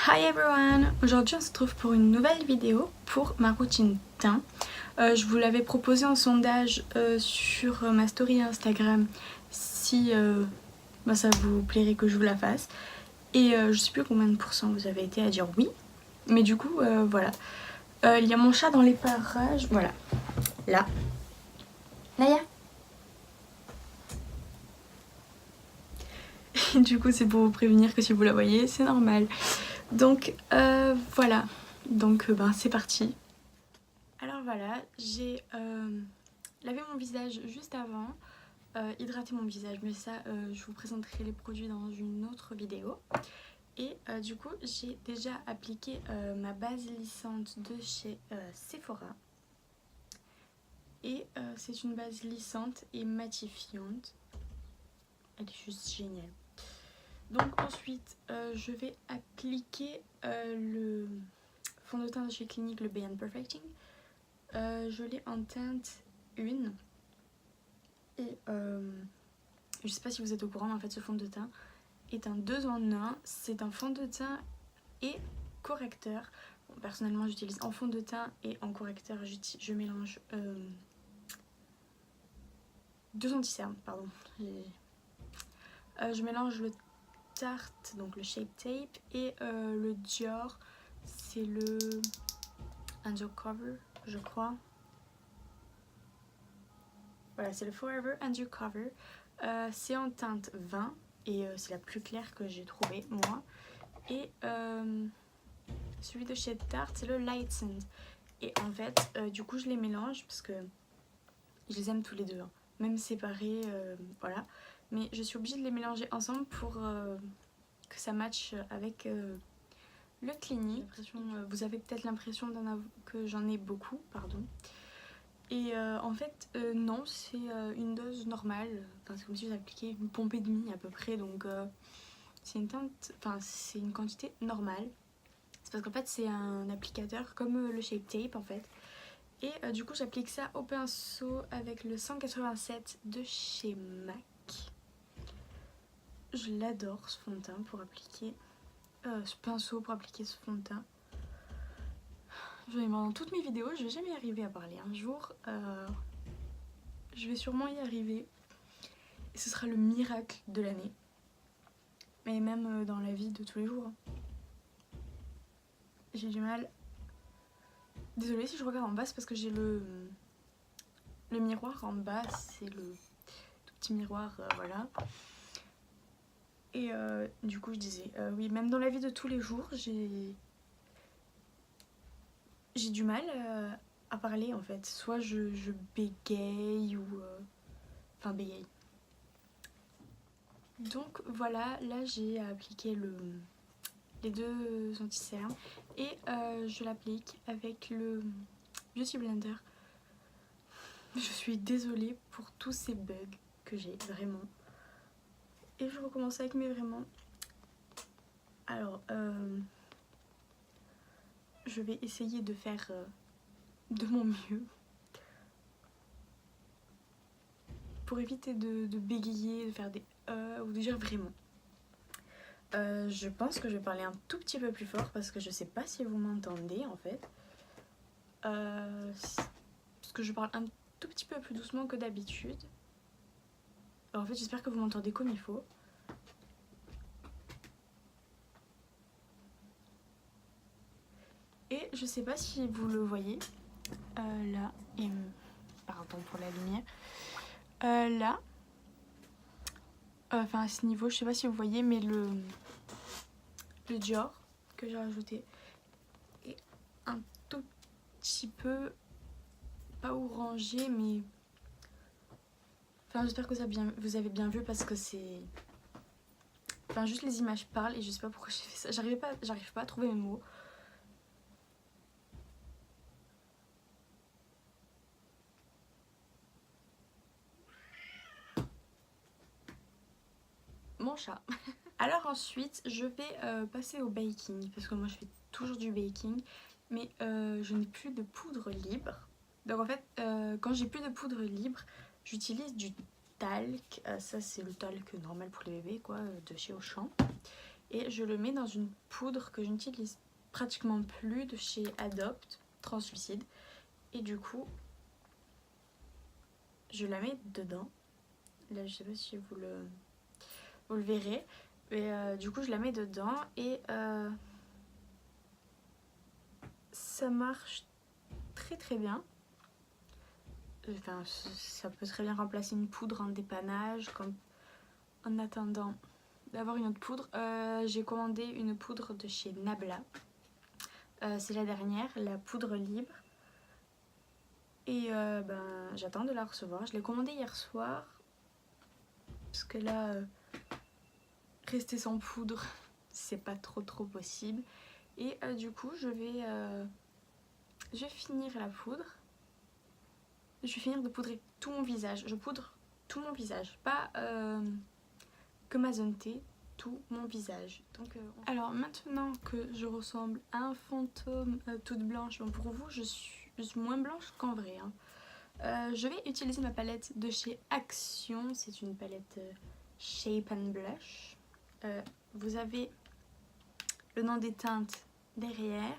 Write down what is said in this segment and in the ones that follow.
Hi everyone! Aujourd'hui on se retrouve pour une nouvelle vidéo pour ma routine teint. Je vous l'avais proposé en sondage sur ma story Instagram si ça vous plairait que je vous la fasse. Et je sais plus combien de pourcents vous avez été à dire oui. Mais du coup voilà. Il y a mon chat dans les parages. Voilà. Là. Naya. Du coup c'est pour vous prévenir que si vous la voyez c'est normal. Donc voilà. Donc c'est parti. Alors voilà, j'ai lavé mon visage juste avant, hydraté mon visage, mais ça je vous présenterai les produits dans une autre vidéo. Et du coup j'ai déjà appliqué ma base lissante de chez Sephora. Et c'est une base lissante et matifiante. Elle est juste géniale. Donc ensuite je vais appliquer le fond de teint de chez Clinique, le Beyond Perfecting. Je l'ai en teinte 1. Et je sais pas si vous êtes au courant, mais en fait ce fond de teint est un 2 en 1. C'est un fond de teint et correcteur. Bon, personnellement j'utilise en fond de teint et en correcteur je mélange 2 anti-cernes, pardon. Je mélange le Tarte, donc le Shape Tape, et le Dior, c'est le Undercover, je crois. Voilà, c'est le Forever Undercover. C'est en teinte 20 et c'est la plus claire que j'ai trouvée moi. Et celui de chez Tarte, c'est le Lightened. Et en fait, du coup, je les mélange parce que je les aime tous les deux, hein. Même séparés, voilà. Mais je suis obligée de les mélanger ensemble pour que ça matche avec le Clinique. Vous avez peut-être l'impression que j'en ai beaucoup, pardon. Et en fait, non, c'est une dose normale. Enfin, c'est comme si j'appliquais une pompe et demie à peu près. Donc, c'est une quantité normale. C'est parce qu'en fait, c'est un applicateur comme le Shape Tape en fait. Et du coup, j'applique ça au pinceau avec le 187 de chez MAC. Je l'adore ce fond de teint pour appliquer. Ce pinceau pour appliquer ce fond de teint. Dans toutes mes vidéos, je vais jamais y arriver à parler. Un jour, je vais sûrement y arriver. Et ce sera le miracle de l'année. Mais même dans la vie de tous les jours. J'ai du mal. Désolée si je regarde en bas, c'est parce que j'ai le miroir en bas. C'est le tout petit miroir, voilà. Et du coup, je disais, oui, même dans la vie de tous les jours, j'ai du mal à parler en fait. Soit je bégaye ou. Enfin, bégaye. Donc voilà, là j'ai appliqué les deux anti-cernes et je l'applique avec le Beauty Blender. Je suis désolée pour tous ces bugs que j'ai, vraiment. Et je recommence avec mes vraiment. Alors, je vais essayer de faire de mon mieux pour éviter de bégayer, de faire des ou de dire vraiment. Je pense que je vais parler un tout petit peu plus fort parce que je sais pas si vous m'entendez en fait. Parce que je parle un tout petit peu plus doucement que d'habitude. En fait, j'espère que vous m'entendez comme il faut. Et je sais pas si vous le voyez. Là, et pardon pour la lumière. Là, enfin à ce niveau, je sais pas si vous voyez, mais le Dior que j'ai rajouté est un tout petit peu pas orangé, mais enfin j'espère que vous avez bien vu parce que c'est, enfin juste les images parlent et je sais pas pourquoi j'ai fait ça. J'arrive pas à trouver mes mots. Mon chat. Alors ensuite, je vais passer au baking parce que moi je fais toujours du baking, mais je n'ai plus de poudre libre. Donc en fait, quand j'ai plus de poudre libre, j'utilise du talc. Ça c'est le talc normal pour les bébés quoi, de chez Auchan. et je le mets dans une poudre que je n'utilise pratiquement plus de chez Adopt, translucide. Et du coup, je la mets dedans. Là, je sais pas si vous le verrez. Mais du coup, je la mets dedans et ça marche très très bien. Enfin, ça peut très bien remplacer une poudre en dépannage, comme en attendant d'avoir une autre poudre. J'ai commandé une poudre de chez Nabla. C'est la dernière, la poudre libre. Et j'attends de la recevoir. Je l'ai commandée hier soir. Parce que là, rester sans poudre, c'est pas trop possible. Et du coup, je vais finir la poudre. Je vais finir de poudrer tout mon visage. Je poudre tout mon visage, pas que ma zone T, tout mon visage. Donc, alors maintenant que je ressemble à un fantôme toute blanche, bon, pour vous je suis moins blanche qu'en vrai. Je vais utiliser ma palette de chez Action. C'est une palette Shape and Blush. Vous avez le nom des teintes derrière.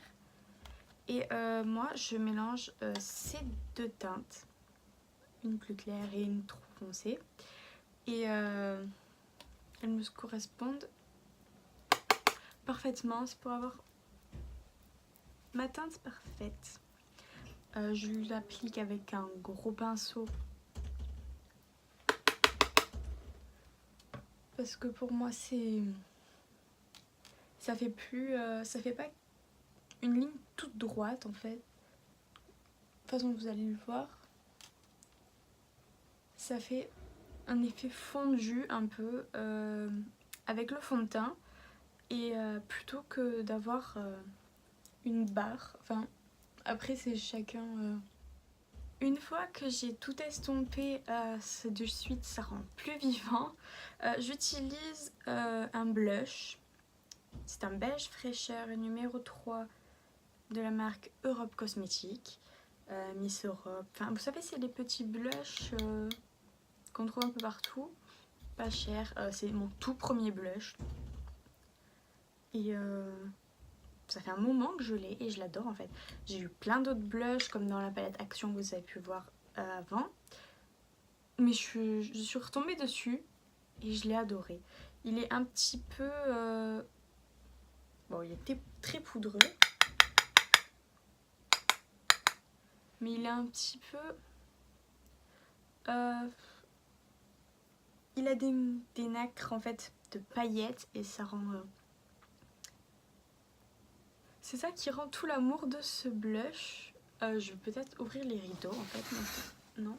Et moi je mélange ces deux teintes. Une plus claire et une trop foncée. Et elles me correspondent parfaitement. C'est pour avoir ma teinte parfaite. Je l'applique avec un gros pinceau. Parce que pour moi ça fait pas une ligne toute droite en fait. De toute façon vous allez le voir. Ça fait un effet fondu un peu avec le fond de teint. Et plutôt que d'avoir une barre, enfin après c'est chacun. Une fois que j'ai tout estompé, de suite ça rend plus vivant. J'utilise un blush. C'est un beige fraîcheur numéro 3 de la marque Europe Cosmétique. Miss Europe. Enfin vous savez c'est les petits blushs qu'on trouve un peu partout. Pas cher. C'est mon tout premier blush. Et ça fait un moment que je l'ai et je l'adore en fait. J'ai eu plein d'autres blushs comme dans la palette Action que vous avez pu voir avant. Mais je suis retombée dessus et je l'ai adoré. Il est un petit peu... Bon, il était très poudreux. Mais il est un petit peu... Il a des nacres en fait de paillettes et ça rend... C'est ça qui rend tout l'amour de ce blush. Je vais peut-être ouvrir les rideaux en fait. Non.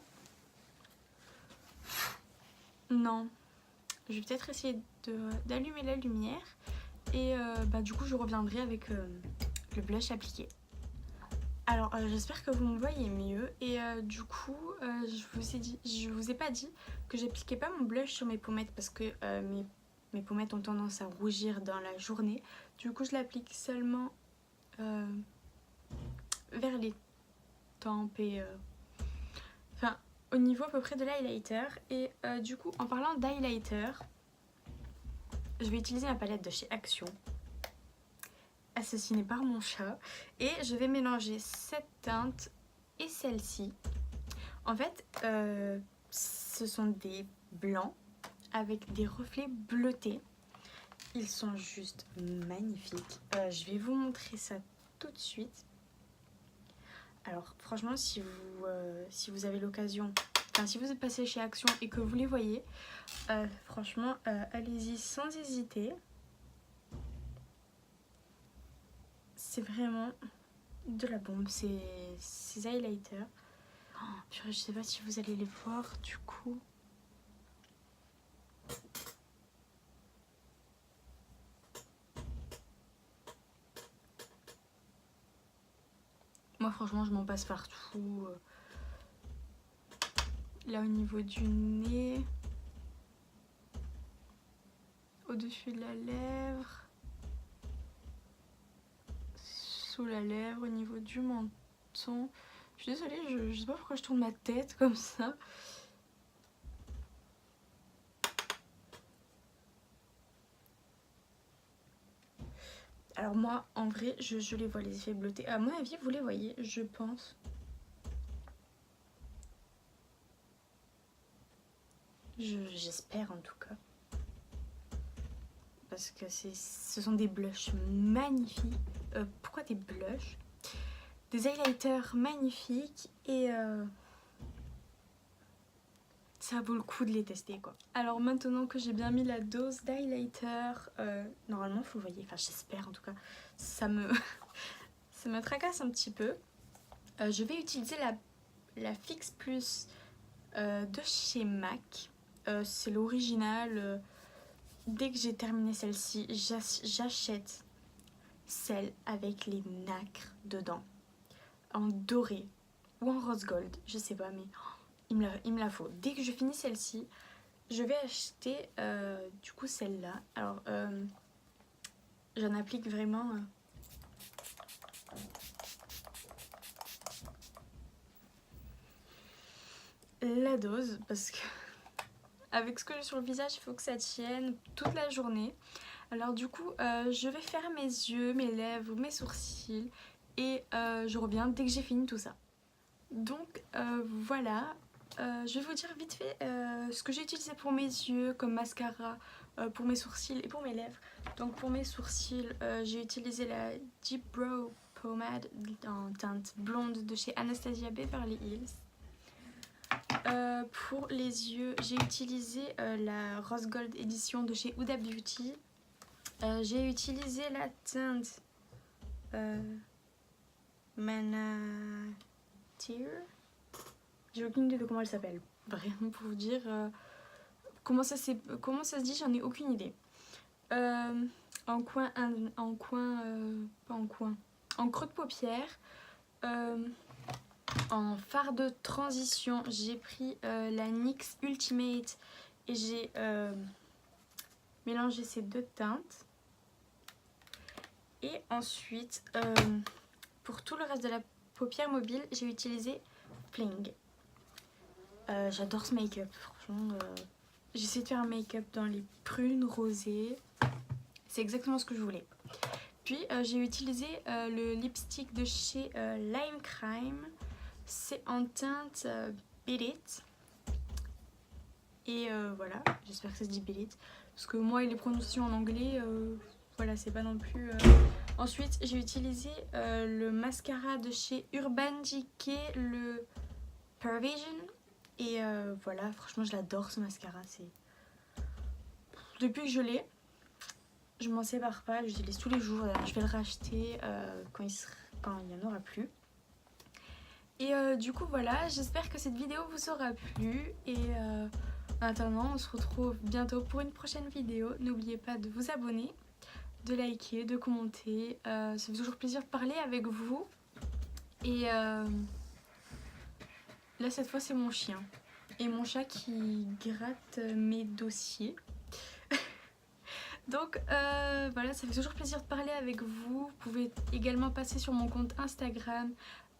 Non. Je vais peut-être essayer d'allumer la lumière. Et du coup je reviendrai avec le blush appliqué. Alors j'espère que vous me voyez mieux. Et du coup je vous ai pas dit que j'appliquais pas mon blush sur mes pommettes. Parce que mes pommettes ont tendance à rougir dans la journée. Du coup je l'applique seulement vers les tempes et enfin au niveau à peu près de l'highlighter. Et du coup en parlant d'highlighter, je vais utiliser ma palette de chez Action, assassinée par mon chat, et je vais mélanger cette teinte et celle-ci. En fait ce sont des blancs avec des reflets bleutés. Ils sont juste magnifiques. Je vais vous montrer ça tout de suite. Alors franchement si vous avez l'occasion, enfin si vous êtes passé chez Action et que vous les voyez, franchement allez-y sans hésiter. C'est vraiment de la bombe ces highlighters. Oh, purée, je sais pas si vous allez les voir du coup. Moi franchement je m'en passe partout. Là au niveau du nez, au-dessus de la lèvre, sous la lèvre, au niveau du menton. Je suis désolée, je sais pas pourquoi je tourne ma tête comme ça. Alors moi, en vrai, je les vois les effets bleutés. À mon avis, vous les voyez, je pense. J'espère en tout cas. Parce que ce sont des blushs magnifiques. Pourquoi des blushs? Des highlighters magnifiques et ça vaut le coup de les tester quoi. Alors maintenant que j'ai bien mis la dose d'highlighter, normalement vous le voyez, enfin j'espère en tout cas, ça me, ça me tracasse un petit peu. Je vais utiliser la Fix Plus de chez MAC. C'est l'original. Dès que j'ai terminé celle-ci, j'achète celle avec les nacres dedans. En doré ou en rose gold, je sais pas, mais il me la faut. Dès que je finis celle-ci, je vais acheter du coup celle-là. Alors, j'en applique vraiment... la dose, parce que avec ce que j'ai sur le visage, il faut que ça tienne toute la journée. Alors du coup, je vais faire mes yeux, mes lèvres, mes sourcils et je reviens dès que j'ai fini tout ça. Donc voilà, je vais vous dire vite fait ce que j'ai utilisé pour mes yeux comme mascara, pour mes sourcils et pour mes lèvres. Donc pour mes sourcils, j'ai utilisé la Deep Brow Pomade en teinte blonde de chez Anastasia Beverly Hills. Pour les yeux, j'ai utilisé la Rose Gold Edition de chez Huda Beauty. J'ai utilisé la teinte Mana Tear. J'ai aucune idée de comment elle s'appelle. Vraiment pour vous dire comment ça se dit, j'en ai aucune idée. En creux de paupière. En fard de transition, j'ai pris la NYX Ultimate et j'ai mélangé ces deux teintes. Et ensuite, pour tout le reste de la paupière mobile, j'ai utilisé Fling. J'adore ce make-up, franchement. J'essaie de faire un make-up dans les prunes rosées. C'est exactement ce que je voulais. Puis j'ai utilisé le lipstick de chez Lime Crime. C'est en teinte Beat It. Et voilà, j'espère que ça se dit Beat It. Parce que moi et les prononciations en anglais, voilà, c'est pas non plus... Ensuite, j'ai utilisé le mascara de chez Urban Decay, le Pervasion. Et voilà, franchement, je l'adore ce mascara. Depuis que je l'ai, je m'en sépare pas, je l'utilise tous les jours. Je vais le racheter quand il n'y en aura plus. Et du coup voilà, j'espère que cette vidéo vous aura plu. Et en attendant, on se retrouve bientôt pour une prochaine vidéo. N'oubliez pas de vous abonner, de liker, de commenter. Ça fait toujours plaisir de parler avec vous. Et là cette fois c'est mon chien et mon chat qui gratte mes dossiers. Donc voilà, ça fait toujours plaisir de parler avec vous. Vous pouvez également passer sur mon compte Instagram.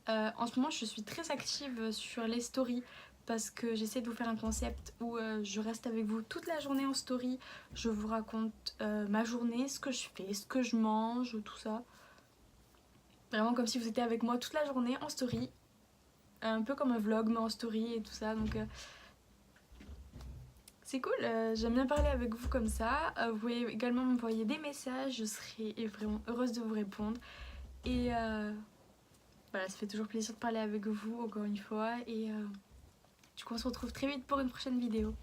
En ce moment je suis très active sur les stories parce que j'essaie de vous faire un concept où je reste avec vous toute la journée en story. Je vous raconte ma journée, ce que je fais, ce que je mange, tout ça. Vraiment comme si vous étiez avec moi toute la journée en story. Un peu comme un vlog mais en story et tout ça. Donc c'est cool, j'aime bien parler avec vous comme ça. Vous pouvez également m'envoyer des messages, je serai vraiment heureuse de vous répondre. Et voilà, ça fait toujours plaisir de parler avec vous encore une fois. Et du coup on se retrouve très vite pour une prochaine vidéo.